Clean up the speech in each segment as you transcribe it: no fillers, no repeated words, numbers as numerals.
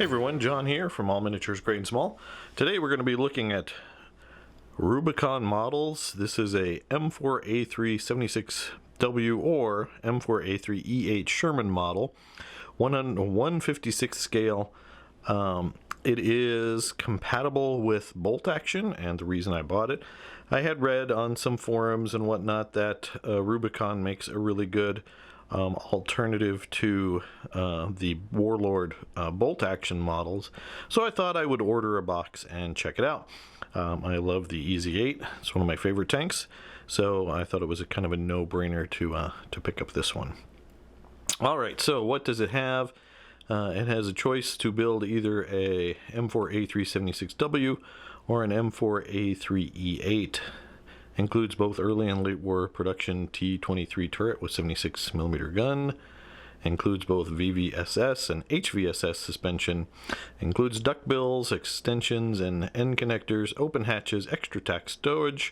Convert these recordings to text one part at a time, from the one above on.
Hey everyone, John here from All Miniatures Great and Small. Today we're going to be looking at Rubicon models. This is a M4A376W or M4A3E8 Sherman model, 156 scale. It is compatible with bolt action, and the reason I bought it, I had read on some forums and whatnot that Rubicon makes a really good alternative to the Warlord bolt action models, so I thought I would order a box and check it out. I love the EZ8. It's one of my favorite tanks, so I thought it was a kind of a no-brainer to pick up this one. Alright, so what does it have? It has a choice to build either a M4A376W or an M4A3E8. Includes both early and late war production T-23 turret with 76mm gun. Includes both VVSS and HVSS suspension. Includes duckbills, extensions, and end connectors, open hatches, extra tack stowage.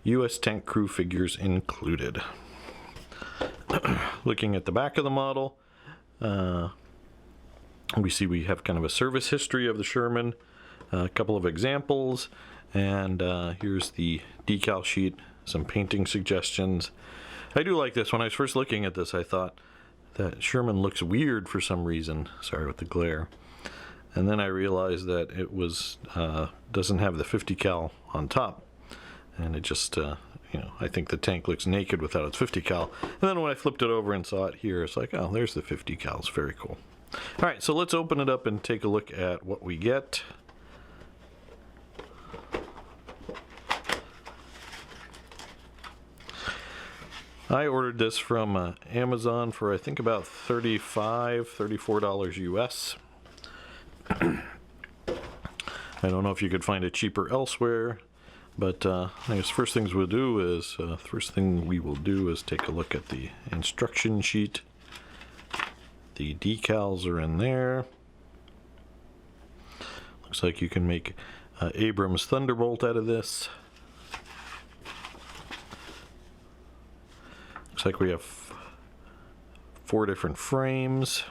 US tank crew figures included. Looking at the back of the model, we see we have kind of a service history of the Sherman, a couple of examples, and here's the decal sheet, some painting suggestions. I do like this. When I was first looking at this, I thought that Sherman looks weird for some reason. Sorry with the glare. And then I realized that it was doesn't have the 50 cal on top, and it just I think the tank looks naked without its 50 cal. And then when I flipped it over and saw it here, it's like, oh, there's the 50 cals. Very cool. All right, so let's open it up and take a look at what we get. I ordered this from Amazon for I think about $34 US. I don't know if you could find it cheaper elsewhere, but I guess first thing we will do is take a look at the instruction sheet. The decals are in there. Looks like you can make Abrams Thunderbolt out of this. Looks like we have 4 different frames.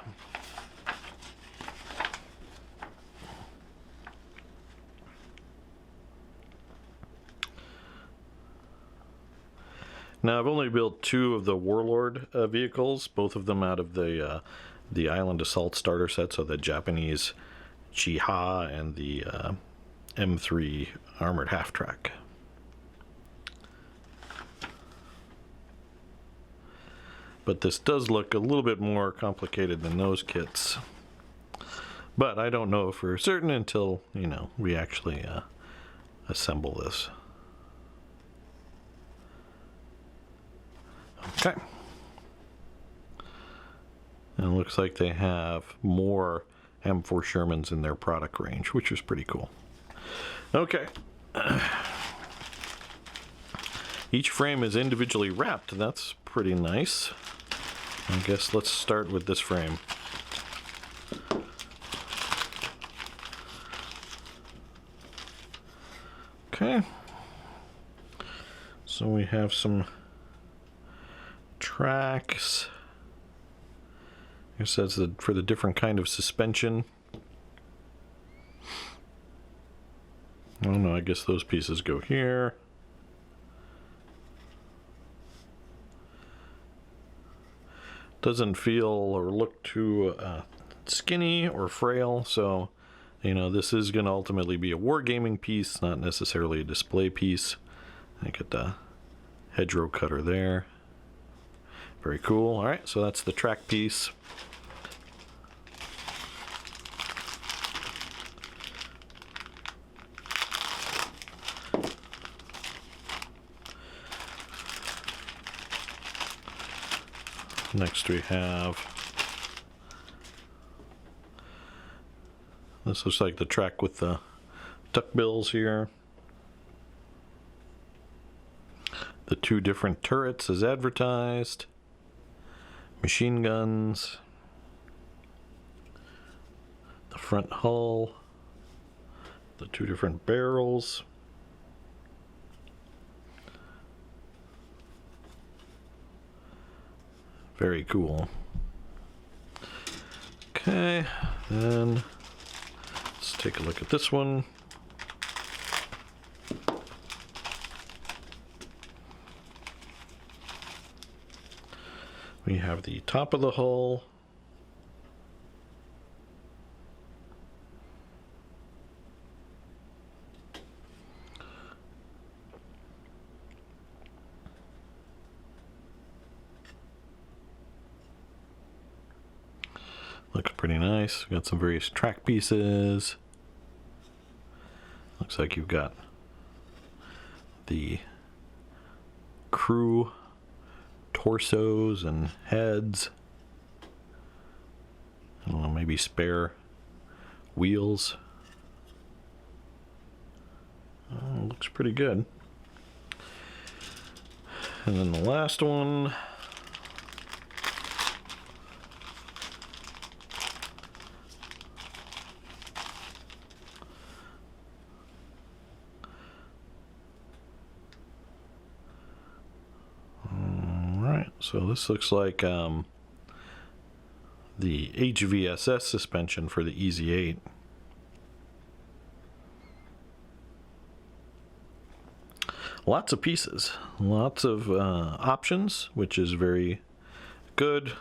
Now I've only built 2 of the Warlord vehicles, both of them out of the Island Assault starter set, so the Japanese Chiha and the M3 Armored Half-Track. But this does look a little bit more complicated than those kits. But I don't know for certain until, we actually assemble this. Okay. And it looks like they have more M4 Shermans in their product range, which is pretty cool. Okay. Each frame is individually wrapped. That's pretty nice. I guess let's start with this frame. Okay. So we have some tracks. I guess that's for the different kind of suspension. Oh no, I guess those pieces go here. Doesn't feel or look too skinny or frail, so this is going to ultimately be a wargaming piece, not necessarily a display piece. I get the hedgerow cutter there. Very cool. Alright, so that's the track piece. Next we have, this looks like the track with the duckbills here. The 2 different turrets as advertised. Machine guns. The front hull. The 2 different barrels. Very cool. Okay, then take a look at this one. We have the top of the hull. Looks pretty nice. Got some various track pieces. Looks like you've got the crew torsos and heads. I don't know, maybe spare wheels. Looks pretty good. And then the last one. So this looks like the HVSS suspension for the EZ8. Lots of pieces, lots of options, which is very good.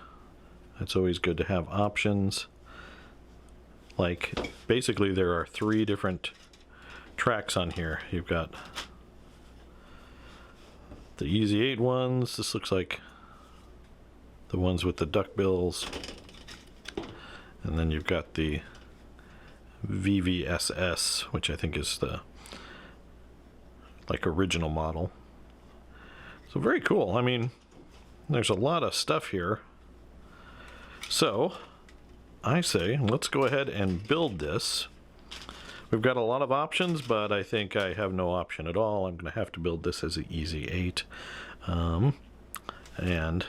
It's always good to have options. Like, basically there are 3 different tracks on here. You've got the EZ8 ones. This looks like the ones with the duckbills, and then you've got the VVSS, which I think is the original model. So very cool. I mean, there's a lot of stuff here. So I say let's go ahead and build this. We've got a lot of options, but I think I have no option at all. I'm going to have to build this as an EZ8, and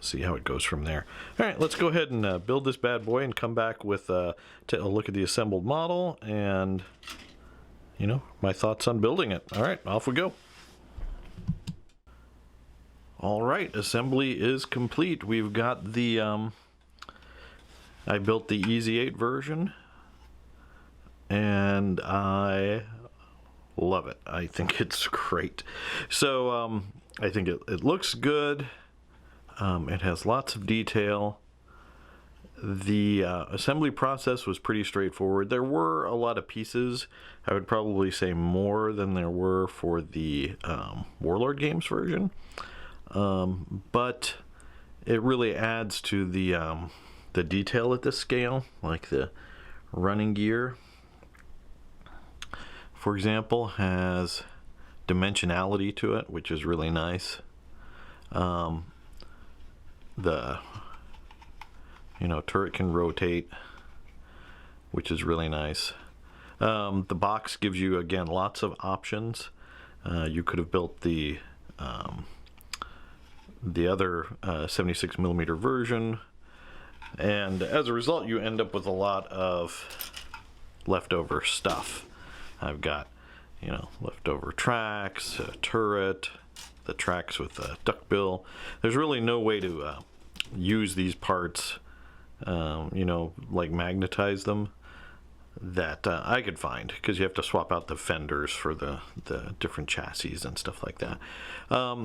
see how it goes from there. All right, let's go ahead and build this bad boy and come back with a look at the assembled model and, you know, my thoughts on building it. All right, off we go. All right, assembly is complete. We've got the I built the EZ8 version, and I love it. I think it's great. So I think it looks good. It has lots of detail. The assembly process was pretty straightforward. There were a lot of pieces. I would probably say more than there were for the Warlord Games version. But it really adds to the detail at this scale, like the running gear, for example, has dimensionality to it, which is really nice. The turret can rotate, which is really nice. The box gives you, again, lots of options. You could have built the other 76mm version, and as a result you end up with a lot of leftover stuff. I've got, leftover tracks, a turret, the tracks with the duckbill. There's really no way to use these parts, like magnetize them, that I could find, because you have to swap out the fenders for the different chassis and stuff like that.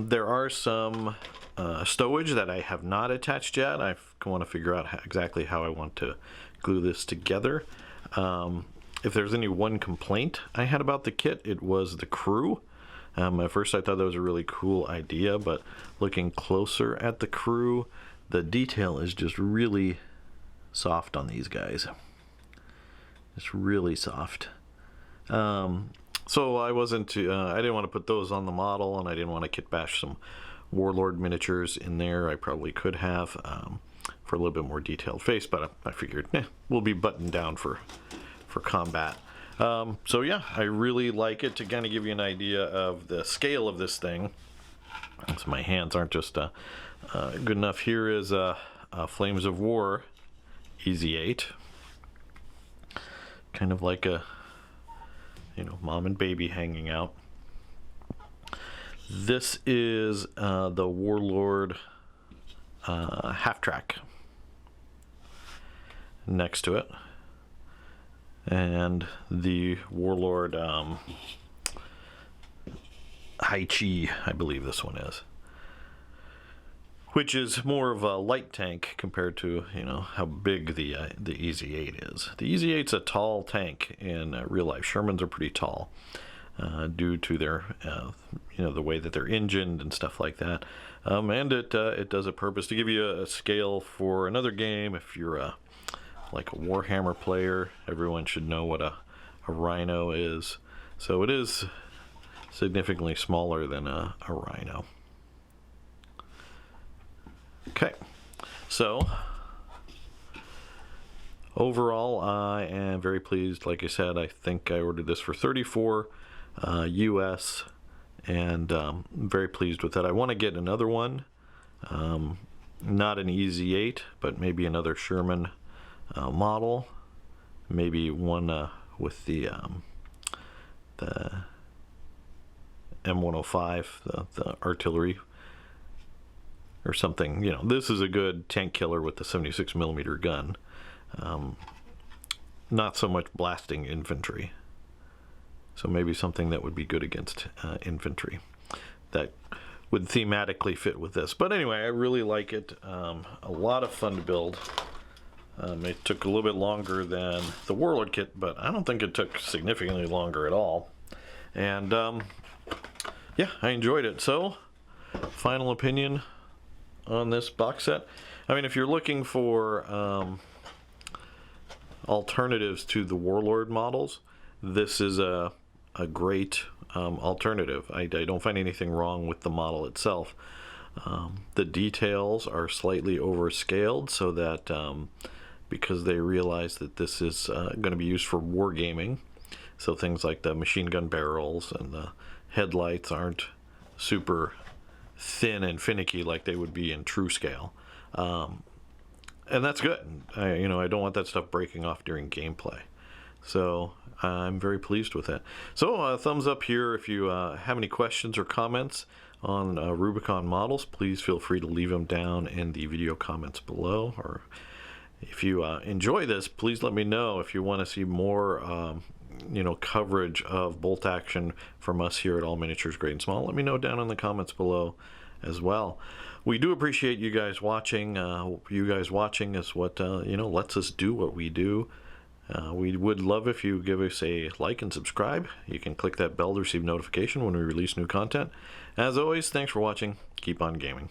There are some stowage that I have not attached yet. I want to figure out exactly how I want to glue this together. If there's any one complaint I had about the kit, it was the crew. At first I thought that was a really cool idea, but looking closer at the crew, the detail is just really soft on these guys. It's really soft. So I didn't want to put those on the model, and I didn't want to kit bash some Warlord miniatures in there. I probably could have for a little bit more detailed face, but I figured we'll be buttoned down for combat. So yeah, I really like it. To kind of give you an idea of the scale of this thing, so my hands aren't just good enough. Here is Flames of War EZ8, kind of like a mom and baby hanging out. This is the Warlord half track next to it. and the Warlord Haichi, I believe this one is, which is more of a light tank compared to, you know, how big the EZ8 is. The EZ8's a tall tank in real life. Shermans are pretty tall due to their, you know, the way that they're engined and stuff like that. And it does a purpose to give you a scale for another game. If you're like a Warhammer player, everyone should know what a Rhino is. So it is significantly smaller than a Rhino. Okay, so overall I am very pleased. Like I said, I think I ordered this for $34 US, and I'm very pleased with that. I want to get another one, not an EZ8, but maybe another Sherman model, maybe one with the M105, the artillery or something. You know, this is a good tank killer with the 76mm gun. Not so much blasting infantry. So maybe something that would be good against infantry that would thematically fit with this. But anyway, I really like it. A lot of fun to build. It took a little bit longer than the Warlord kit, but I don't think it took significantly longer at all. And yeah, I enjoyed it. So, final opinion on this box set. I mean, if you're looking for alternatives to the Warlord models, this is a great alternative. I don't find anything wrong with the model itself. The details are slightly overscaled so that because they realize that this is going to be used for wargaming, so things like the machine gun barrels and the headlights aren't super thin and finicky like they would be in true scale, and that's good. You know, I don't want that stuff breaking off during gameplay, so I'm very pleased with it. So thumbs up here if you have any questions or comments on Rubicon models. Please feel free to leave them down in the video comments below, or if you enjoy this, please let me know. If you want to see more you know, coverage of bolt action from us here at All Miniatures Great and Small, let me know down in the comments below as well. We do appreciate you guys watching. You guys watching is what you know, lets us do what we do. We would love if you give us a like and subscribe. You can click that bell to receive notification when we release new content. As always, thanks for watching. Keep on gaming.